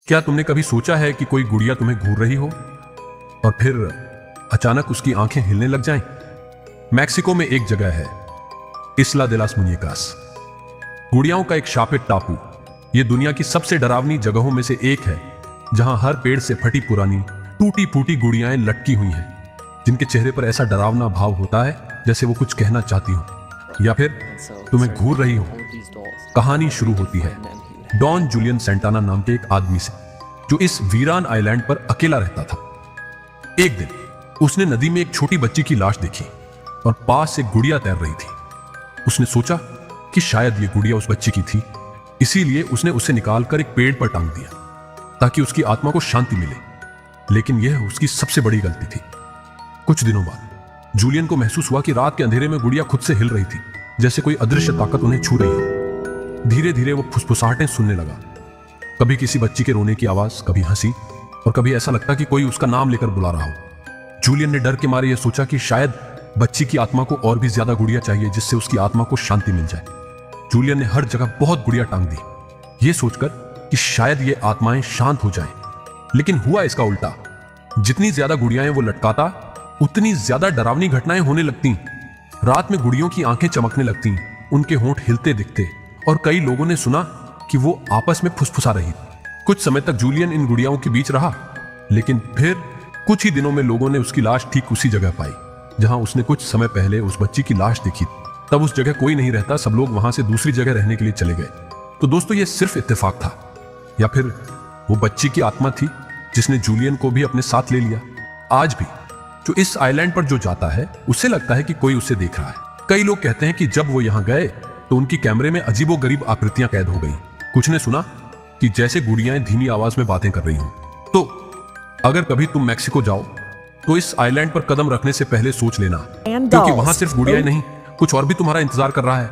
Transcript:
क्या तुमने कभी सोचा है कि कोई गुड़िया तुम्हें घूर रही हो और फिर अचानक उसकी आंखें हिलने लग जाएं? मैक्सिको में एक जगह है, इस्ला दे लास मुनिएकास, गुड़ियाओं का एक शापित टापू। यह दुनिया की सबसे डरावनी जगहों में से एक है, जहां हर पेड़ से फटी पुरानी टूटी फूटी गुड़ियाएं लटकी हुई हैं, जिनके चेहरे पर ऐसा डरावना भाव होता है जैसे वो कुछ कहना चाहती हो या फिर तुम्हें घूर रही हो। कहानी शुरू होती है डॉन जूलियन सेंटाना नाम के एक आदमी से, जो इस वीरान आइलैंड पर अकेला रहता था। एक दिन उसने नदी में एक छोटी बच्ची की लाश देखी और पास से गुड़िया तैर रही थी। उसने सोचा कि शायद ये गुड़िया उस बच्ची की थी, इसीलिए उसने उसे निकालकर एक पेड़ पर टांग दिया ताकि उसकी आत्मा को शांति मिले। लेकिन यह उसकी सबसे बड़ी गलती थी। कुछ दिनों बाद जूलियन को महसूस हुआ कि रात के अंधेरे में गुड़िया खुद से हिल रही थी, जैसे कोई अदृश्य ताकत उन्हें छू रही हो। धीरे धीरे वो फुसफुसाहटें सुनने लगा, कभी किसी बच्ची के रोने की आवाज, कभी हंसी, और कभी ऐसा लगता कि कोई उसका नाम लेकर बुला रहा हो। जूलियन ने डर के मारे यह सोचा कि शायद बच्ची की आत्मा को और भी ज्यादा गुड़िया चाहिए, जिससे उसकी आत्मा को शांति मिल जाए। जूलियन ने हर जगह बहुत गुड़िया टांग दी, ये सोचकर कि शायद ये आत्माएं शांत हो जाएं। लेकिन हुआ इसका उल्टा। जितनी ज्यादा गुड़ियाएं वो लटकाता, उतनी ज्यादा डरावनी घटनाएं होने लगती। रात में गुड़ियों की आंखें चमकने लगती, उनके होंठ हिलते दिखते, और कई लोगों ने सुना कि वो आपस में फुसफुसा रही। कुछ समय तक जूलियन इन गुड़ियाओं के बीच रहा, लेकिन फिर कुछ ही दिनों में लोगों ने उसकी लाश ठीक उसी जगह पाई जहां उसने कुछ समय पहले उस बच्ची की लाश देखी। तब उस जगह कोई नहीं रहता, सब लोग वहां से दूसरी जगह रहने के लिए चले गए। तो दोस्तों, ये सिर्फ इत्तेफाक था या फिर वो बच्ची की आत्मा थी जिसने जूलियन को भी अपने साथ ले लिया? आज भी जो इस आइलैंड पर जो जाता है, उसे लगता है कि कोई उसे देख रहा है। कई लोग कहते हैं कि जब वो यहां गए तो उनकी कैमरे में अजीबोगरीब आकृतियां कैद हो गई। कुछ ने सुना कि जैसे गुड़ियाएं धीमी आवाज में बातें कर रही हों। तो अगर कभी तुम मैक्सिको जाओ तो इस आइलैंड पर कदम रखने से पहले सोच लेना, क्योंकि वहां सिर्फ गुड़ियाएं नहीं, कुछ और भी तुम्हारा इंतजार कर रहा है।